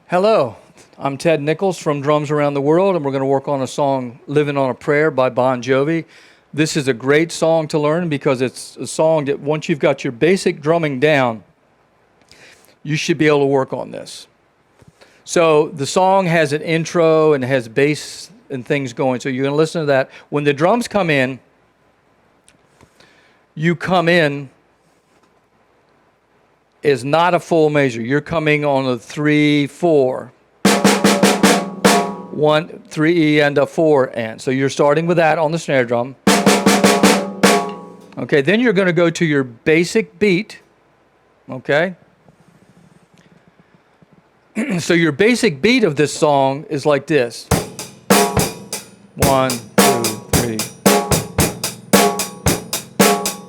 Hello, I'm Ted Nichols from Drums Around the World, and we're going to work on a song, Living on a Prayer by Bon Jovi. This is a great song to learn because it's a song that once you've got your basic drumming down, you should be able to work on this. So the song has an intro and has bass and things going, so you're going to listen to that. When the drums come in, you come in is not a full measure. You're coming on a 3/4. 1, 3 and a 4 and. So you're starting with that on the snare drum. Okay, then you're going to go to your basic beat. Okay? So your basic beat of this song is like this. 1, 2, 3.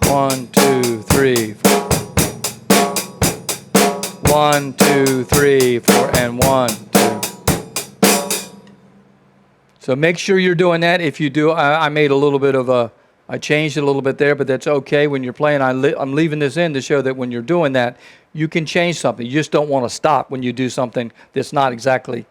1, 2, 3, 4. 1, 2, 3, 4, and 1, 2. So make sure you're doing that. If you do, I made a little bit of I changed it a little bit there, but that's okay. When you're playing, I'm leaving this in to show that when you're doing that, you can change something. You just don't want to stop when you do something that's not exactly.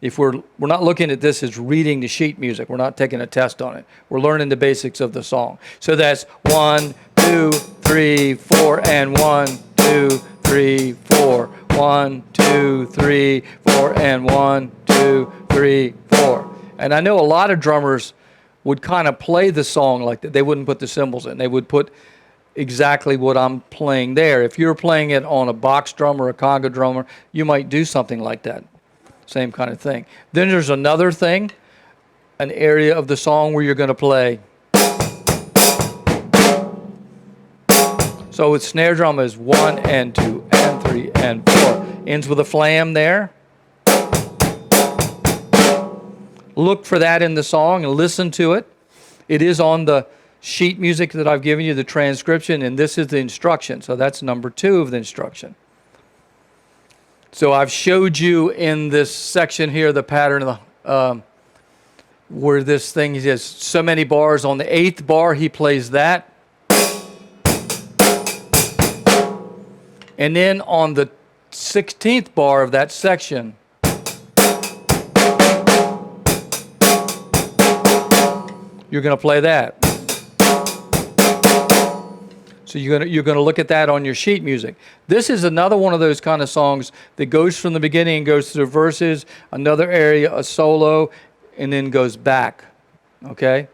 If we're not looking at this as reading the sheet music, we're not taking a test on it. We're learning the basics of the song. So that's 1, 2, 3, 4, and 1, 2, 3, 4. 1, 2, 3, 4, and 1, 2, 3, 4. And I know a lot of drummers would kind of play the song like that. They wouldn't put the cymbals in. They would put exactly what I'm playing there. If you're playing it on a box drum or a conga drummer, you might do something like that. Same kind of thing. Then there's another thing, an area of the song where you're going to play. So with snare drum is 1 and 2 and 3 and 4. Ends with a flam there. Look for that in the song and listen to it. It is on the sheet music that I've given you, the transcription, and this is the instruction. So that's number 2 of the instruction. So I've showed you in this section here the pattern of the, where this thing is so many bars. On the 8th bar, he plays that. And then on the 16th bar of that section, you're going to play that. So you're going to look at that on your sheet music. This is another one of those kind of songs that goes from the beginning and goes to the verses, another area, a solo, and then goes back. Okay?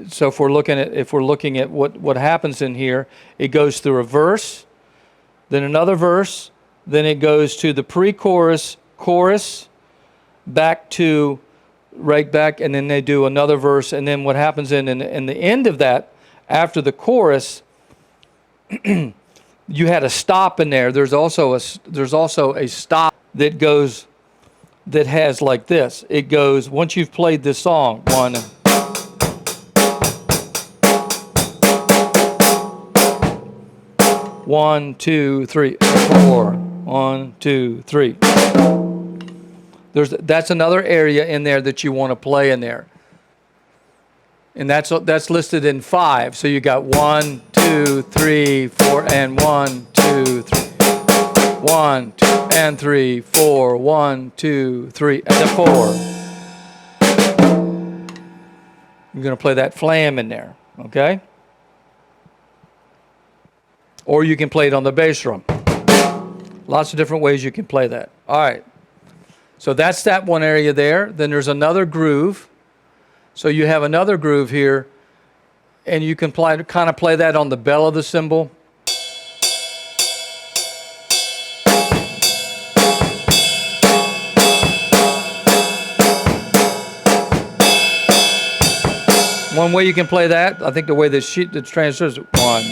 So if we're looking at what happens in here, it goes through a verse, then another verse, then it goes to the pre-chorus, chorus, back to right back, and then they do another verse, and then what happens in the end of that, after the chorus, you had a stop in there. There's also a stop that goes, that has like this. It goes, once you've played this song, 1, 1, 2, 3, 4. 1, 2, 3. That's another area in there that you want to play in there. And that's listed in 5. So you got 1, 2, 3, 4, and 1, 2, 3. 1, 2, and 3, 4. 1, 2, 3, and a 4. You're going to play that flam in there, okay? Or you can play it on the bass drum. Lots of different ways you can play that. All right. So that's that one area there. Then there's another groove. So you have another groove here, and you can kind of play that on the bell of the cymbal. One way you can play that, I think the way the transfers 1.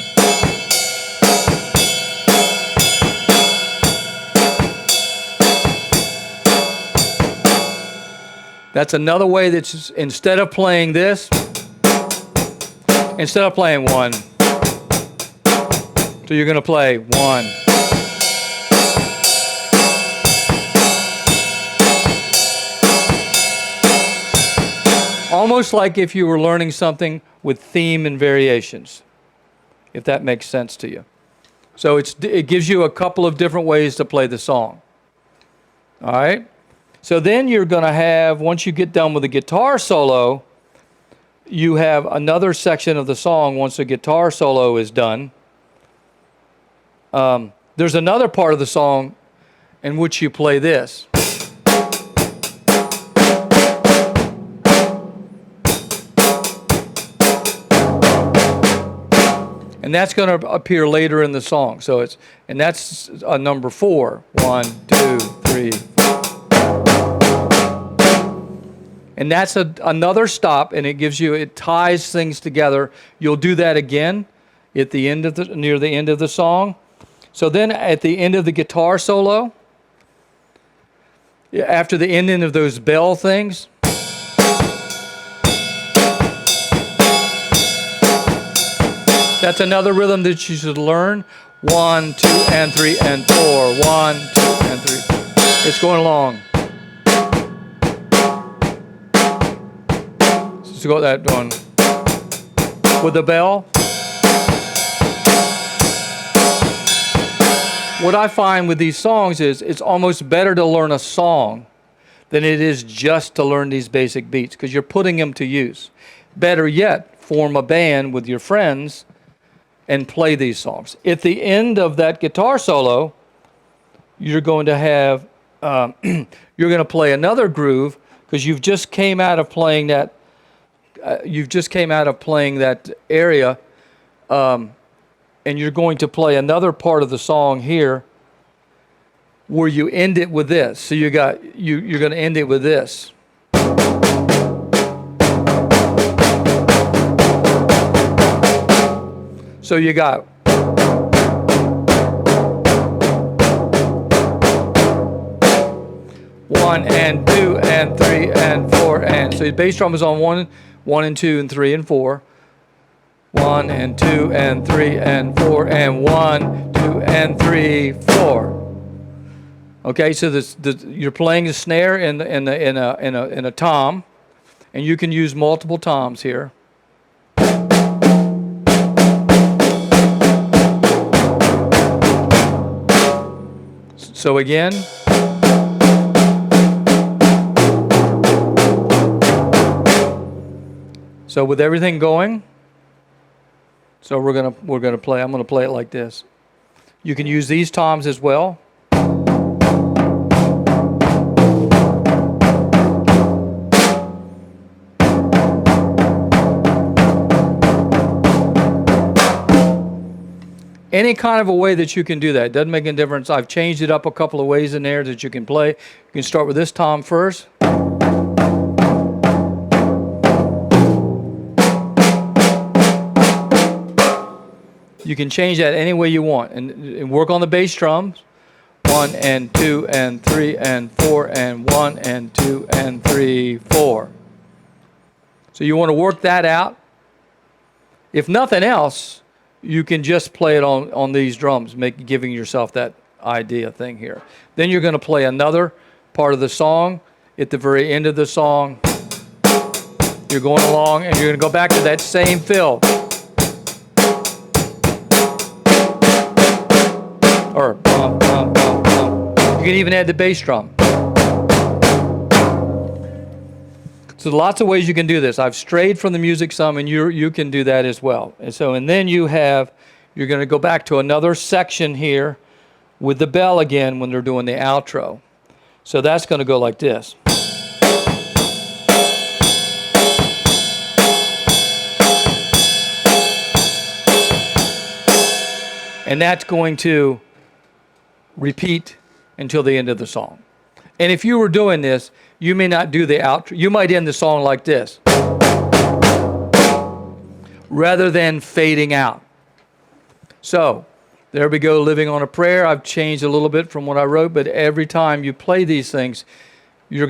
That's another way that's, instead of playing this, instead of playing 1, so you're going to play 1. Almost like if you were learning something with theme and variations, if that makes sense to you. So it gives you a couple of different ways to play the song. All right. So then you're going to have, once you get done with the guitar solo, you have another section of the song once the guitar solo is done. There's another part of the song in which you play this. And that's going to appear later in the song. So and that's a number 4. 1, 2, 3. And that's another stop, and it ties things together. You'll do that again at the end of near the end of the song. So then at the end of the guitar solo, after the ending of those bell things, that's another rhythm that you should learn. 1, 2, and 3, and 4. 1, 2, and 3. It's going along. So go that one with the bell. What I find with these songs is it's almost better to learn a song than it is just to learn these basic beats, because you're putting them to use. Better yet, form a band with your friends and play these songs. At the end of that guitar solo, you're going to have you're going to play another groove, because you've just came out of playing that area, and you're going to play another part of the song here where you end it with this. So you're going to end it with this. So you got 1 and 2 and 3 and 4 and so the bass drum is on 1 and 2 and 3 and 4. 1 and 2 and 3 and 4 and 1, 2 and 3, 4. Okay, so you're playing the snare in a tom, and you can use multiple toms here. So again, so with everything going, so we're gonna play. I'm gonna play it like this. You can use these toms as well. Any kind of a way that you can do that. It doesn't make any difference. I've changed it up a couple of ways in there that you can play. You can start with this tom first. You can change that any way you want and work on the bass drums. 1 and 2 and 3 and 4 and 1 and 2 and 3, 4. So you want to work that out. If nothing else, you can just play it on these drums, giving yourself that idea thing here. Then you're going to play another part of the song. At the very end of the song, you're going along and you're going to go back to that same fill. Or bum, bum, bum, bum. You can even add the bass drum. So lots of ways you can do this. I've strayed from the music some, and you can do that as well. And then you're going to go back to another section here with the bell again when they're doing the outro. So that's going to go like this. And that's going to repeat until the end of the song. And if you were doing this, you may not do the outro. You might end the song like this, rather than fading out. So there we go, Living on a Prayer. I've changed a little bit from what I wrote, but every time you play these things, you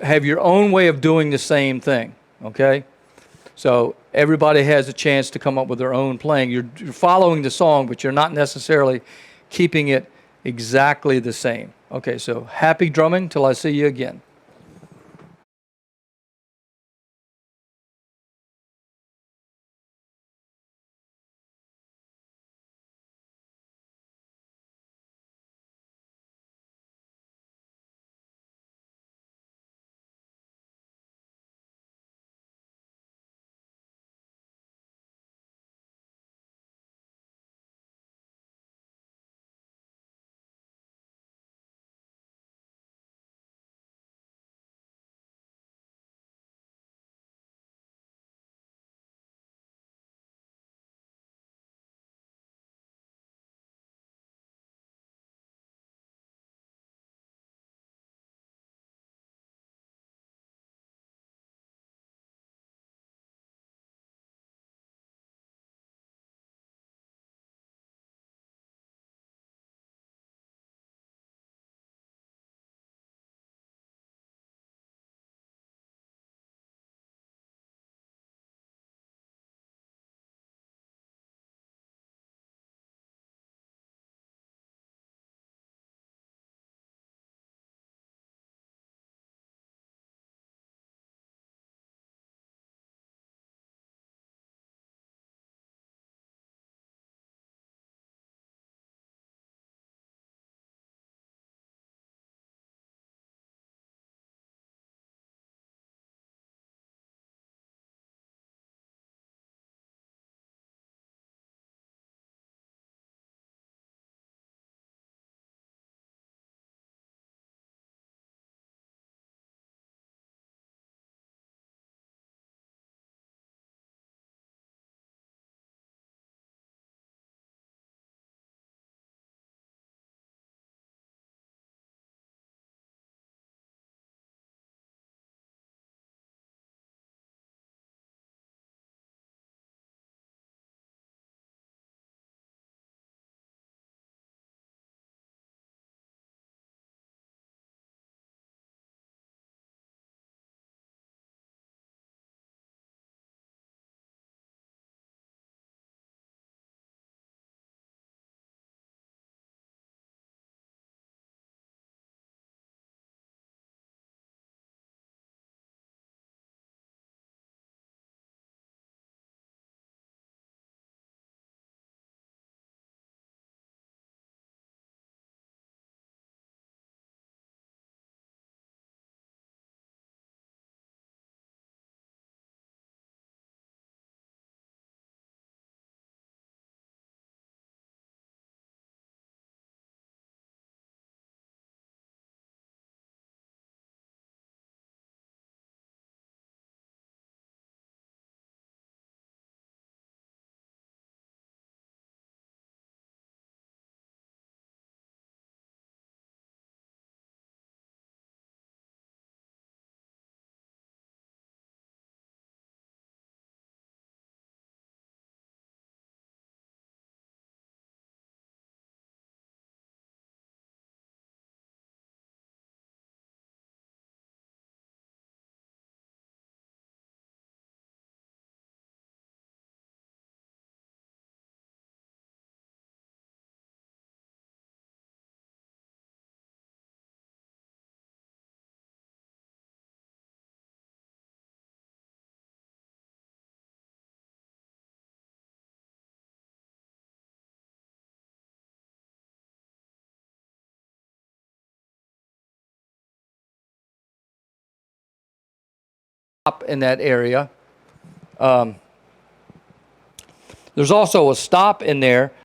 have your own way of doing the same thing, okay? So everybody has a chance to come up with their own playing. You're following the song, but you're not necessarily keeping it exactly the same. Okay, so happy drumming till I see you again. stop in that area. There's also a stop in there